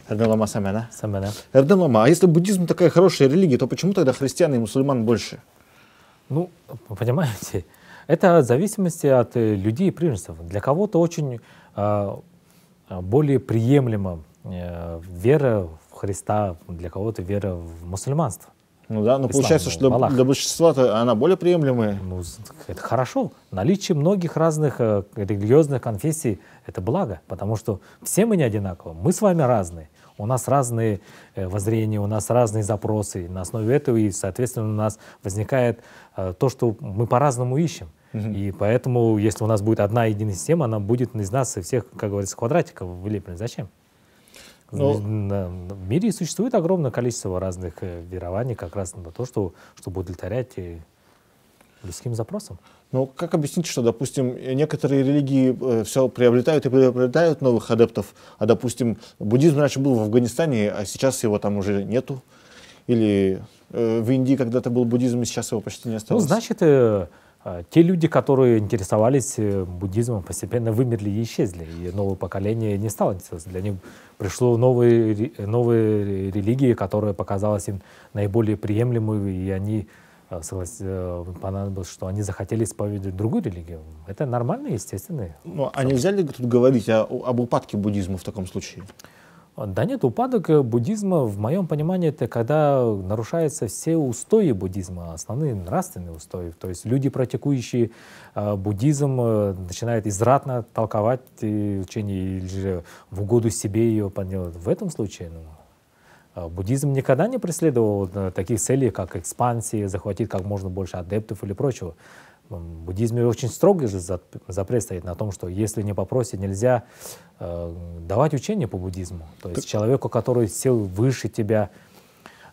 Эрден лама самена. Самена. Эрден лама, а если буддизм такая хорошая религия, то почему тогда христиан и мусульман больше? Ну, вы понимаете, это в зависимости от людей и принципов. Для кого-то очень более приемлема вера в Христа, для кого-то вера в мусульманство. Ну да, но Ислам, получается, что для большинства-то она более приемлемая. Ну, это хорошо. Наличие многих разных религиозных конфессий — это благо, потому что все мы не одинаковы, мы с вами разные. У нас разные воззрения, у нас разные запросы. На основе этого, и, соответственно, у нас возникает то, что мы по-разному ищем. И поэтому, если у нас будет одна единая система, она будет из нас всех, как говорится, квадратиков вылеплена. Зачем? В мире существует огромное количество разных верований, как раз на то, чтобы удовлетворять людским запросам. Ну, как объяснить, что, допустим, некоторые религии все приобретают и приобретают новых адептов, а, допустим, буддизм раньше был в Афганистане, а сейчас его там уже нету? Или в Индии когда-то был буддизм, и сейчас его почти не осталось? Ну, значит, те люди, которые интересовались буддизмом, постепенно вымерли и исчезли, и новое поколение не стало интересоваться. Для них пришло новые религии, которые показалась им наиболее приемлемой, и они понадобилось, что они захотели исповедовать другую религию. Это нормально, естественно. Ну, а нельзя ли тут говорить об упадке буддизма в таком случае? Да нет, упадок буддизма, в моем понимании, это когда нарушаются все устои буддизма, основные нравственные устои. То есть люди, практикующие буддизм, начинают извратно толковать учение или же в угоду себе ее поделать. В этом случае буддизм никогда не преследовал таких целей, как экспансия, захватить как можно больше адептов или прочего. В буддизме очень строгий же запрет стоит на том, что если не попросить, нельзя давать учение по буддизму. То есть человеку, который сел выше тебя,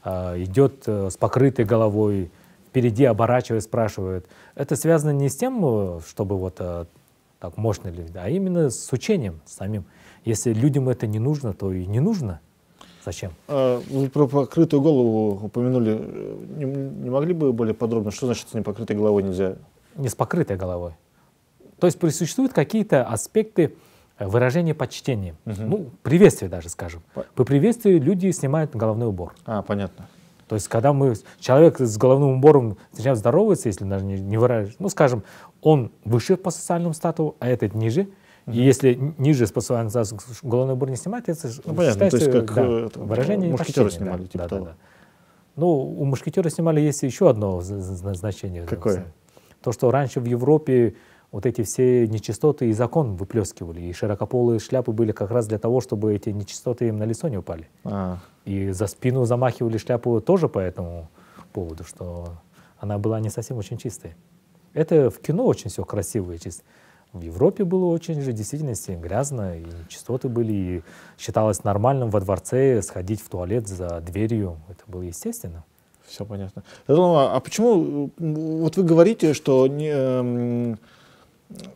идет с покрытой головой, впереди оборачиваясь, спрашивает. Это связано не с тем, чтобы вот так мощно ли, а именно с учением самим. Если людям это не нужно, то и не нужно. Зачем? Вы про покрытую голову упомянули. Не могли бы более подробно, что значит с непокрытой головой нельзя? Не с покрытой головой. То есть существуют какие-то аспекты выражения почтения. Ну, приветствие даже, скажем. По приветствию люди снимают головной убор. Понятно. То есть когда человек с головным убором начинает здороваться, если даже не выражает, ну, скажем, он выше по социальному статусу, а этот ниже. И если ниже по социальному статусу головной убор не снимает, это понятно, то есть как выражение мушкетера почтения. снимали. Типа того. Ну, у мушкетера снимали есть еще одно значение. Какое? То, что раньше в Европе вот эти все нечистоты из окон выплескивали, и широкополые шляпы были как раз для того, чтобы эти нечистоты им на лицо не упали. И за спину замахивали шляпу тоже по этому поводу, что она была не совсем очень чистой. Это в кино очень все красиво и чисто. В Европе было очень же в действительности грязно, и нечистоты были, и считалось нормальным во дворце сходить в туалет за дверью. Это было естественно. Все понятно. А почему, вот вы говорите, что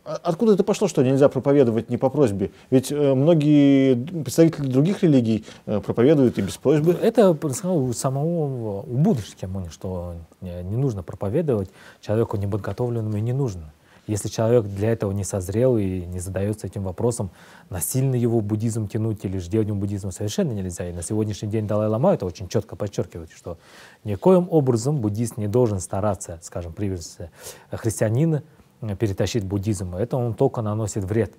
откуда это пошло, что нельзя проповедовать не по просьбе? Ведь многие представители других религий проповедуют и без просьбы. Это у самого у буддистских, что не нужно проповедовать человеку неподготовленному, и не нужно. Если человек для этого не созрел и не задается этим вопросом, насильно его в буддизм тянуть или же делать ему буддизм совершенно нельзя. И на сегодняшний день Далай-лама это очень четко подчеркивает, что никоим образом буддист не должен стараться, скажем, приверженца христианина перетащить буддизм. Это он только наносит вред.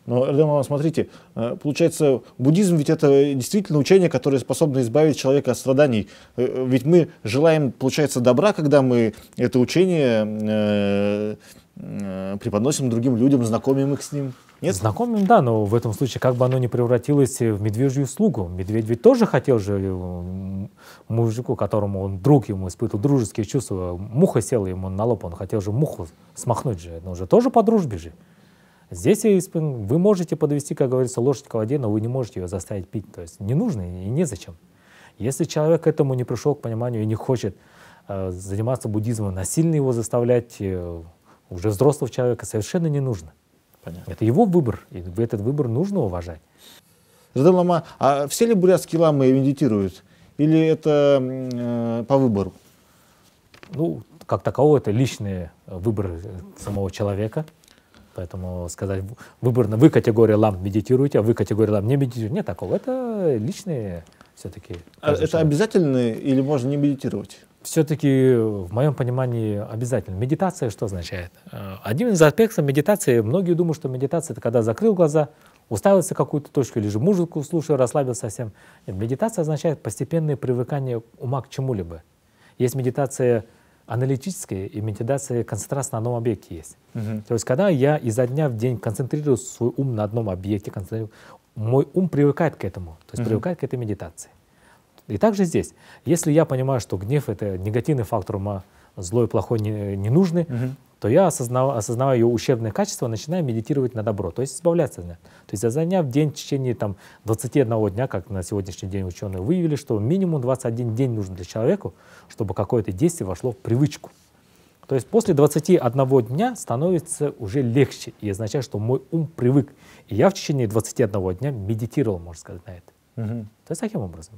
Но, Эрден, смотрите, получается, буддизм ведь это действительно учение, которое способно избавить человека от страданий. Ведь мы желаем, получается, добра, когда мы это учение преподносим другим людям, знакомим их с ним. Нет? Знакомым, да, но в этом случае как бы оно не превратилось в медвежью услугу. Медведь ведь тоже хотел же мужику, которому он друг, ему испытывал дружеские чувства, муха села ему на лоб, он хотел же муху смахнуть же, но уже тоже по дружбе же. Здесь вы можете подвести, как говорится, лошадь к воде, но вы не можете ее заставить пить. То есть не нужно и незачем. Если человек к этому не пришел к пониманию и не хочет заниматься буддизмом, насильно его заставлять уже взрослого человека совершенно не нужно. Понятно. Это его выбор, и этот выбор нужно уважать. Эрден лама, а все ли бурятские ламы медитируют? Или это по выбору? Ну, как такового, это личный выбор самого человека. Поэтому сказать выборно, вы категория лам медитируете, а вы категория лам не медитируете. Нет такого. Это личные все-таки. Это обязательно или можно не медитировать? Все-таки, в моем понимании, обязательно. Медитация что означает? Один из аспектов медитации, многие думают, что медитация — это когда закрыл глаза, уставился в какую-то точку, или же музыку слушаю, расслабился совсем. Нет, медитация означает постепенное привыкание ума к чему-либо. Есть медитация аналитическая и медитация концентрации на одном объекте есть. То есть, когда я изо дня в день концентрирую свой ум на одном объекте, мой ум привыкает к этому, то есть привыкает к этой медитации. И также здесь, если я понимаю, что гнев — это негативный фактор ума, злой, плохой, ненужный, то я, осознавая ее ущербное качество, начинаю медитировать на добро, то есть избавляться от него. То есть за дня в день, в течение 21 дня, как на сегодняшний день ученые выявили, что минимум 21 день нужен для человека, чтобы какое-то действие вошло в привычку. То есть после 21 дня становится уже легче, и означает, что мой ум привык. И я в течение 21 дня медитировал, можно сказать, на это. То есть таким образом.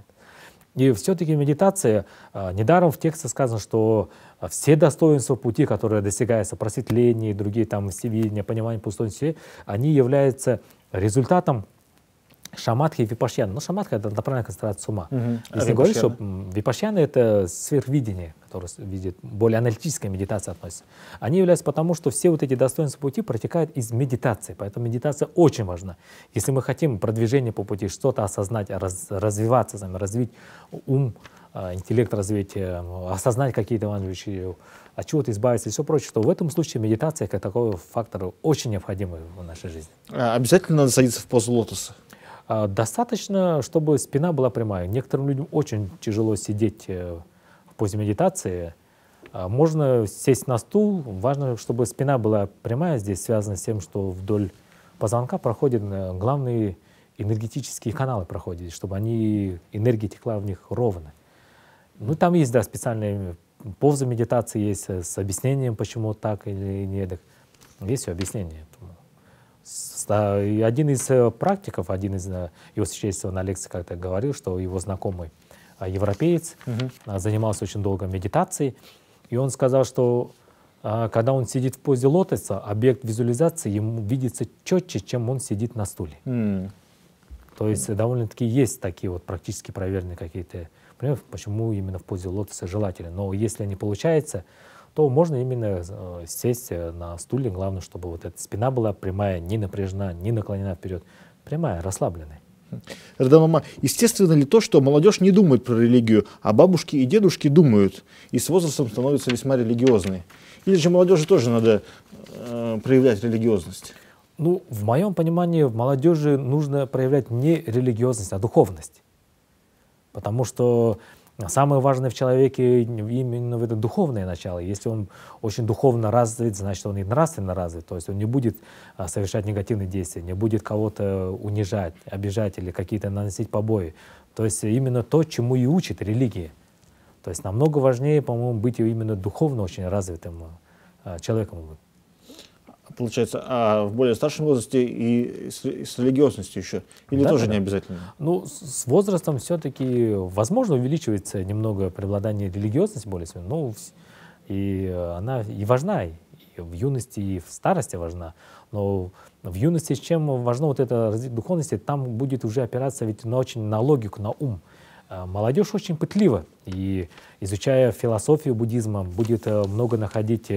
И все-таки медитация, недаром в тексте сказано, что все достоинства пути, которые достигаются, просветление и другие там всевидения, понимание пустотности, они являются результатом шаматхи и випашьяны. Но шаматха — это направленная концентрация ума. Если говорить, что випашьяны — это сверхвидение, которое видит, более аналитическая медитация относится. Они являются потому, что все вот эти достоинства пути протекают из медитации. Поэтому медитация очень важна. Если мы хотим продвижение по пути, что-то осознать, развиваться, развить ум, интеллект развить, осознать какие-то вещи, от чего-то избавиться и все прочее, то в этом случае медитация как такой фактор очень необходимый в нашей жизни. Обязательно надо садиться в позу лотоса? Достаточно, чтобы спина была прямая. Некоторым людям очень тяжело сидеть в позе медитации. Можно сесть на стул. Важно, чтобы спина была прямая. Здесь связано с тем, что вдоль позвонка проходят главные энергетические каналы, чтобы энергия текла в них ровно. Ну, там есть, да, специальные позы медитации, есть с объяснением, почему так или нет. Есть все объяснение. И один из практиков, один из его свидетельств на лекции как-то говорил, что его знакомый европеец занимался очень долго медитацией, и он сказал, что когда он сидит в позе лотоса, объект визуализации ему видится четче, чем он сидит на стуле. То есть довольно-таки есть такие вот практически проверенные какие-то примеры, почему именно в позе лотоса желательно. Но если не получается, то можно именно сесть на стуле. Главное, чтобы вот эта спина была прямая, не напряжена, не наклонена вперед. Прямая, расслабленная. Мама, естественно ли то, что молодежь не думает про религию, а бабушки и дедушки думают, и с возрастом становятся весьма религиозны? Или же молодежи тоже надо проявлять религиозность? Ну, в моем понимании, в молодежи нужно проявлять не религиозность, а духовность. Потому что самое важное в человеке именно в это духовное начало. Если он очень духовно развит, значит, он и нравственно развит. То есть он не будет совершать негативные действия, не будет кого-то унижать, обижать или какие-то наносить побои. То есть именно то, чему и учит религия. То есть намного важнее, по-моему, быть именно духовно очень развитым человеком. Получается, а в более старшем возрасте и с религиозностью еще? Или тоже не обязательно? Ну, с возрастом все-таки, возможно, увеличивается немного преобладание религиозности, но и она и важна, и в юности, и в старости важна. Но в юности, чем важно вот это развитие духовности, там будет уже опираться ведь на логику, на ум. Молодежь очень пытлива, и изучая философию буддизма, будет много находить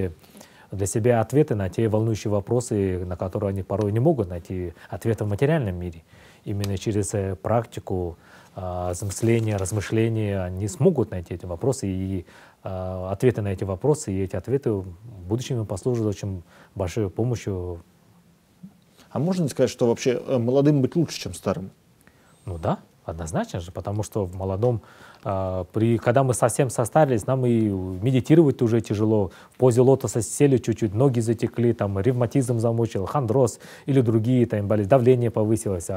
для себя ответы на те волнующие вопросы, на которые они порой не могут найти ответы в материальном мире. Именно через практику, замысления, размышления они смогут найти эти вопросы, и ответы на эти вопросы, и эти ответы в будущем им послужат очень большой помощью. А можно сказать, что вообще молодым быть лучше, чем старым? Ну да, однозначно же, потому что в молодом, когда мы совсем состарились, нам и медитировать уже тяжело. В позе лотоса сели чуть-чуть, ноги затекли, там, ревматизм замучил, хондроз или другие там, болезни, давление повысилось.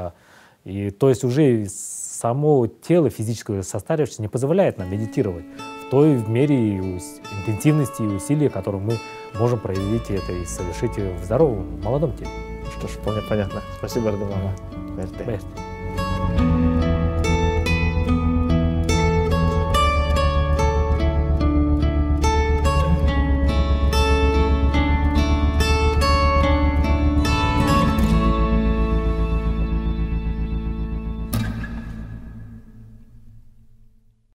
И, то есть уже само тело физическое состарившееся не позволяет нам медитировать в той мере интенсивности и усилий, которые мы можем проявить это и совершить в здоровом, молодом теле. Что ж, вполне понятно. Спасибо, Ардамама.